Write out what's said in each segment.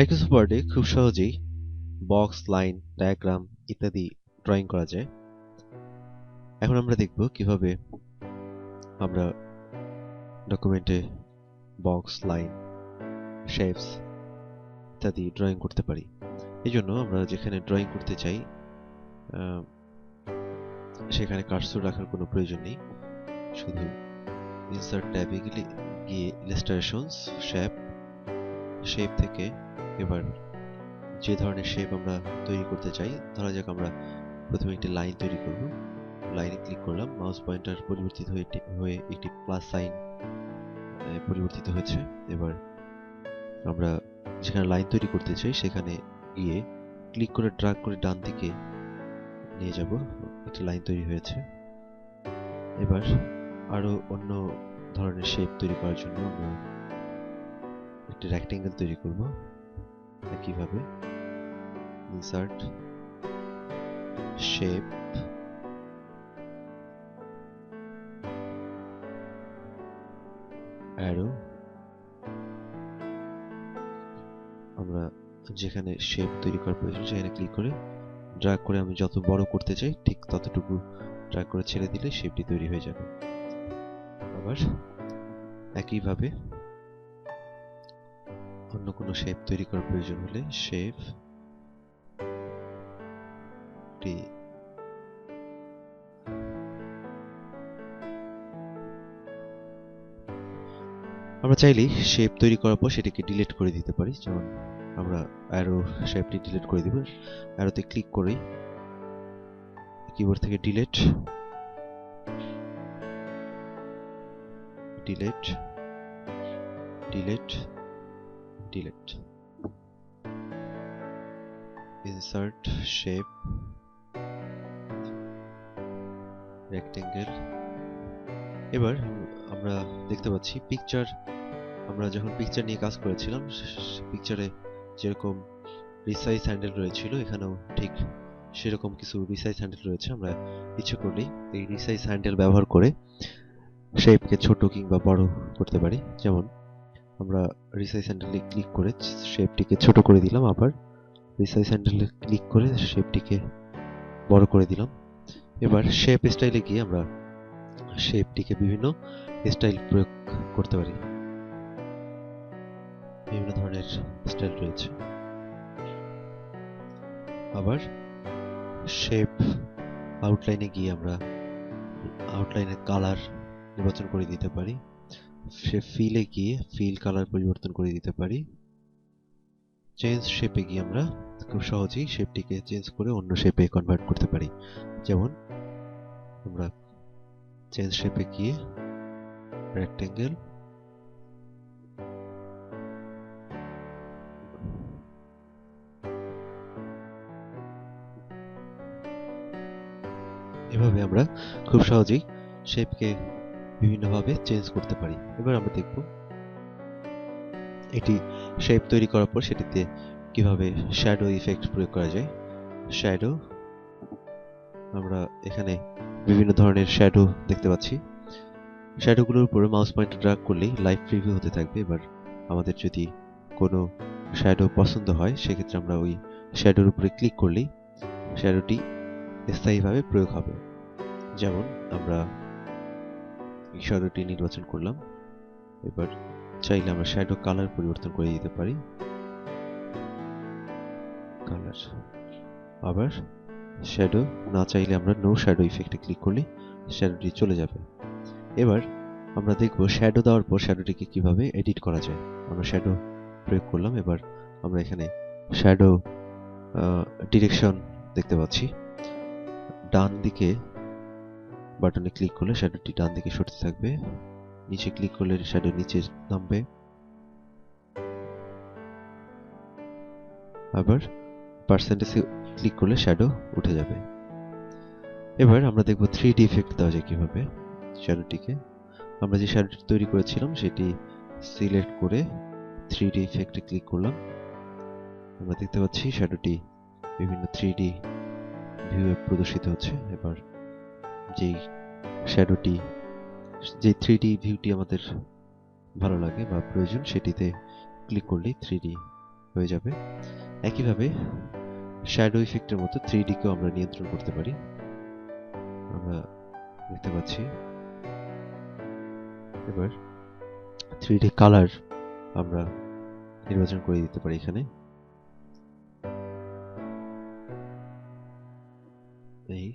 Microsoft ওয়ার্ডে খুব সহজেই বক্স, লাইন, ডায়াগ্রাম ইত্যাদি ড্রয়িং করা যায়। এখন আমরা দেখব কিভাবে আমরা ডকুমেন্টে বক্স, লাইন, শেপস ইত্যাদি ড্রয়িং করতে পারি। এই জন্য আমরা যেখানে ড্রয়িং করতে চাই সেখানে কার্সর রাখার কোনো প্রয়োজন নেই। শুধু ইনসার্ট ট্যাবে গিয়ে ইলাস্ট্রেশনস, শেপ থেকে এবার যে ধরনের শেপ আমরা তৈরি করতে চাই, ধরা যাক আমরা প্রথমে একটি লাইন তৈরি করব। লাইনে ক্লিক করলাম, মাউস পয়েন্টার পরিবর্তিত হয়ে একটি প্লাস সাইন পরিবর্তিত হয়েছে। এবার আমরা যেখানে লাইন তৈরি করতে চাই সেখানে গিয়ে ক্লিক করে ড্র্যাগ করে ডান দিকে নিয়ে যাব, একটি লাইন তৈরি হয়েছে। এবার আরো অন্য ধরনের শেপ তৈরি করার জন্য আমরা একটি রেক্ট্যাঙ্গেল তৈরি করব। একইভাবে ইনসার্ট, শেপ, অ্যারো, আমরা যেখানে শেপ তৈরি করার প্রয়োজন সেখানে ক্লিক করে ড্র্যাগ করে আমি যত বড় করতে চাই ঠিক ততটুকু ড্র্যাগ করে ছেড়ে দিলে শেপটি তৈরি হয়ে যাবে। আবার একইভাবে অন্য কোনো শেপ তৈরি করার প্রয়োজন হলে শেপটি আমরা চাইলেই শেপ তৈরি করার পর সেটিকে ডিলিট করে দিতে পারি। যেমন আমরা অ্যারো শেপটি ডিলিট করে দিব। অ্যারোতে ক্লিক করেই কিবোর্ড থেকে delete delete delete delete, insert, shape, rectangle. এবার আমরা দেখতে পাচ্ছি আমরা যখন পিকচার নিয়ে কাজ করেছিলাম পিকচারে যেরকম রিসাইজ হ্যান্ডেল রয়েছিল এখানেও ঠিক সেরকম কিছু রিসাইজ হ্যান্ডেল রয়েছে। আমরা ইচ্ছে করলেই এই রিসাইজ হ্যান্ডেল ব্যবহার করে শেপকে ছোট কিংবা বড় করতে পারি। যেমন আমরা রিসাইজ হ্যান্ডেলে ক্লিক করে শেপটিকে ছোট করে দিলাম, আবার রিসাইজ হ্যান্ডেলে ক্লিক করে শেপটিকে বড় করে দিলাম। এবার শেপ স্টাইলে গিয়ে আমরা শেপটিকে বিভিন্ন স্টাইল প্রয়োগ করতে পারি। বিভিন্ন ধরনের স্টাইল রয়েছে। আবার শেপ আউটলাইনে গিয়ে আমরা আউটলাইনের কালার নির্বাচন করে দিতে পারি। ফিলে গিয়ে ফিল কালার পরিবর্তন করে দিতে পারি। চেঞ্জ শেপে গিয়ে আমরা খুব সহজেই শেপটিকে চেঞ্জ করে অন্য শেপে কনভার্ট করতে পারি। যেমন আমরা চেঞ্জ শেপে গিয়ে রেক্ট্যাঙ্গেল, এভাবে আমরা খুব সহজেই শেপকে বিভিন্নভাবে চেঞ্জ করতে পারি। এবার আমরা দেখব এটি শেপ তৈরি করার পর সেটিতে কিভাবে শ্যাডো ইফেক্ট প্রয়োগ করা যায়। শ্যাডো, আমরা এখানে বিভিন্ন ধরনের শ্যাডো দেখতে পাচ্ছি। শ্যাডোগুলোর উপরে মাউস পয়েন্টার ড্র্যাগ করলেই লাইভ প্রিভিউ হতে থাকবে। এবার আমাদের যদি কোনো শ্যাডো পছন্দ হয় সেক্ষেত্রে আমরা ওই শ্যাডোর উপরে ক্লিক করলেই শ্যাডোটি স্থায়ীভাবে প্রয়োগ হবে। যেমন আমরা এই শ্যাডোটি নির্বাচন করলাম। এবার চাইলে আমরা শ্যাডো কালার পরিবর্তন করে দিতে পারি। কালার, আবার শ্যাডো না চাইলে আমরা নো শ্যাডো ইফেক্টে ক্লিক করলে শ্যাডোটি চলে যাবে। এবার আমরা দেখব শ্যাডো দেওয়ার পর শ্যাডোটিকে কিভাবে এডিট করা যায়। আমরা শ্যাডো প্রয়োগ করলাম। এবার আমরা এখানে শ্যাডো ডিরেকশন দেখতে পাচ্ছি। ডান দিকে বাটনে ক্লিক করলে শ্যাডোটি ডান দিকে সরতে থাকবে। নিচে ক্লিক করলে শ্যাডো নিচে নামবে। আবার পার্সেন্টেজে ক্লিক করলে শ্যাডো উঠে যাবে। এবার আমরা দেখব 3D ইফেক্ট দেওয়া যায় কিভাবে। শ্যাডোটিকে আমরা যে শ্যাডোটি তৈরি করেছিলাম সেটি সিলেক্ট করে 3D ইফেক্টে ক্লিক করলাম। আমরা দেখতে পাচ্ছি শ্যাডোটি বিভিন্ন 3D ভিউয়ে প্রদর্শিত হচ্ছে। এবার যেই শ্যাডোটি যে 3D ভিউটি আমাদের ভালো লাগে বা প্রয়োজন সেটিতে ক্লিক করলেই 3D হয়ে যাবে। একইভাবে শ্যাডো ইফেক্টের মতো 3D কেও আমরা নিয়ন্ত্রণ করতে পারি। আমরা দেখতে পাচ্ছি এবার 3D কালার আমরা নির্বাচন করে দিতে পারি এখানে। এই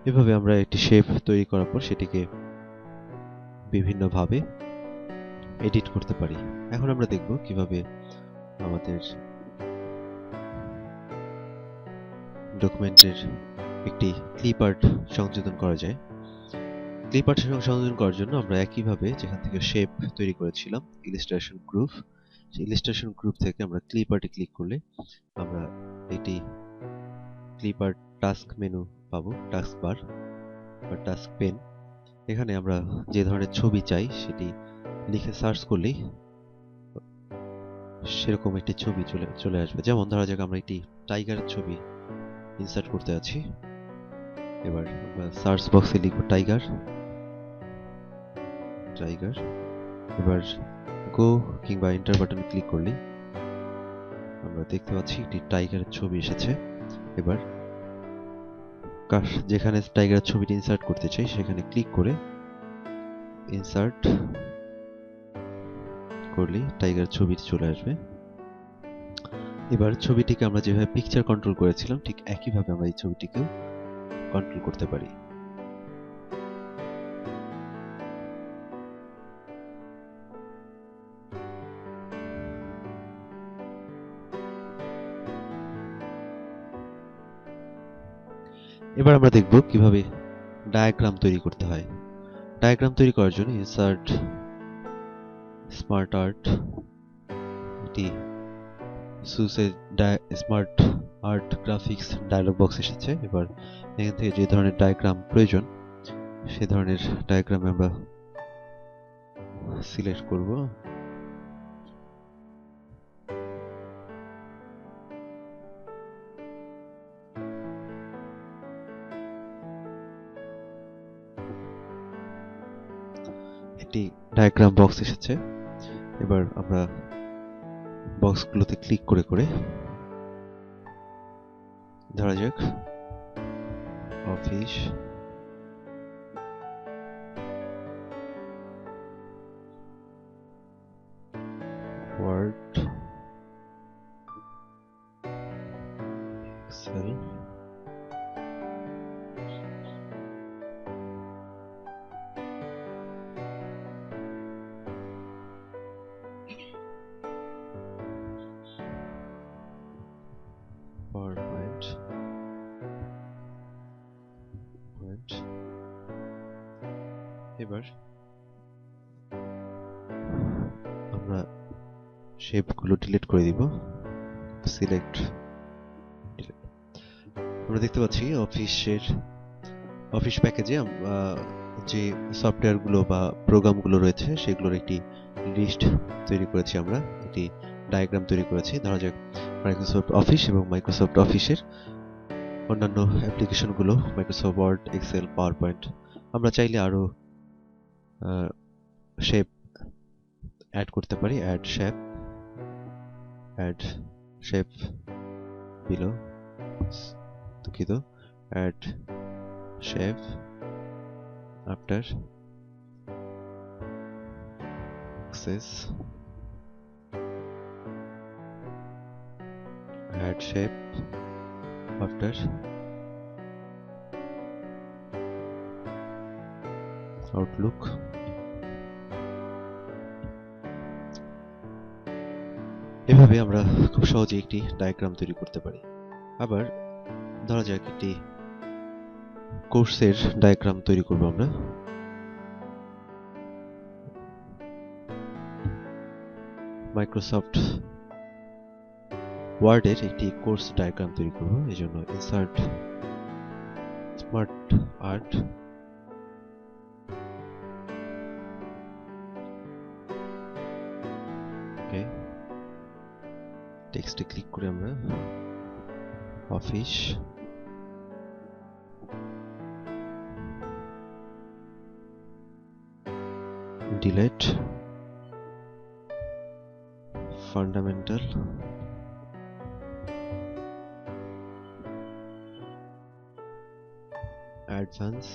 এভাবে আমরা একটি শেপ তৈরি করার পর সেটিকে বিভিন্নভাবে এডিট করতে পারি। এখন আমরা দেখব কিভাবে আমাদের ডকুমেন্টের একটি ক্লিপ আর্ট সংযোজন করা যায়। ক্লিপ আর্ট সংযোজন করার জন্য আমরা একইভাবে যেখান থেকে শেপ তৈরি করেছিলাম ইলাস্ট্রেশন গ্রুপ, সেই ইলাস্ট্রেশন গ্রুপ থেকে আমরা ক্লিপ আর্টে ক্লিক করলে আমরা এটি ক্লিপ আর্ট টাস্ক মেনু পাবো, টাস্ক বার বা টাস্ক পেন। এখানে আমরা যে ধরনের ছবি চাই সেটি লিখে সার্চ করলেই সেরকম একটি ছবি চলে আসবে। যেমন ধরা যাক আমরা একটি টাইগারের ছবি ইনসার্ট করতে আছি। এবার আমরা সার্চ বক্সে লিখব টাইগার। এবার গো কিংবা এন্টার বাটন ক্লিক করলে আমরা দেখতে পাচ্ছি একটি টাইগারের ছবি এসেছে। এবার যেখানে টাইগারের ছবিটি ইনসার্ট করতে চাই সেখানে ক্লিক করে ইনসার্ট করলে টাইগার ছবিটি চলে আসবে। এবার ছবিটিকে আমরা যেভাবে পিকচার কন্ট্রোল করেছিলাম ঠিক একইভাবে আমরা এই ছবিটিকেও কন্ট্রোল করতে পারি। এবার আমরা দেখব কিভাবে ডায়াগ্রাম তৈরি করতে হয়। ডায়াগ্রাম তৈরি করার জন্য ইনসার্ট স্মার্ট আর্ট, এটি সুসে smart art graphics dialog box এসেছে। এবার এখান থেকে যে ধরনের ডায়াগ্রাম প্রয়োজন সে ধরনের ডায়াগ্রাম আমরা সিলেক্ট করব। একটি ডায়াগ্রাম বক্স এসেছে। এবার আমরা বক্সগুলোতে ক্লিক করে করে ধরা যাক অফিস, ওয়ার্ড, এক্সেল, PowerPoint, এবার আমরা শেপগুলো ডিলিট করে দিব। সিলেক্ট, আমরা দেখতে পাচ্ছি অফিস প্যাকেজে যে সফটওয়্যারগুলো বা প্রোগ্রামগুলো রয়েছে সেগুলোর একটি লিস্ট তৈরি করেছি। আমরা একটি ডায়াগ্রাম তৈরি করেছি। ধরা যাক মাইক্রোসফট অফিস এবং মাইক্রোসফট অফিসের অন্যান্য অ্যাপ্লিকেশনগুলো Microsoft Word, Excel, PowerPoint. আমরা চাইলে আরো শেপ অ্যাড করতে পারি। অ্যাড শেপ বিলো, দুঃখিত, add shape after access, add shape after outlook, এভাবে আমরা খুব সহজে একটি ডায়াগ্রাম তৈরি করতে পারি। আবার ধরা যাক একটি কোর্সের ডায়াগ্রাম তৈরি করব। আমরা মাইক্রোসফট ওয়ার্ডের একটি কোর্স ডায়াগ্রাম তৈরি করব। এই জন্য ইনসার্ট স্মার্ট আর্ট, ওকে, টেক্সটে ক্লিক করে আমরা অফিস, ডিলেট, ফান্ডামেন্টাল, অ্যাডভান্স,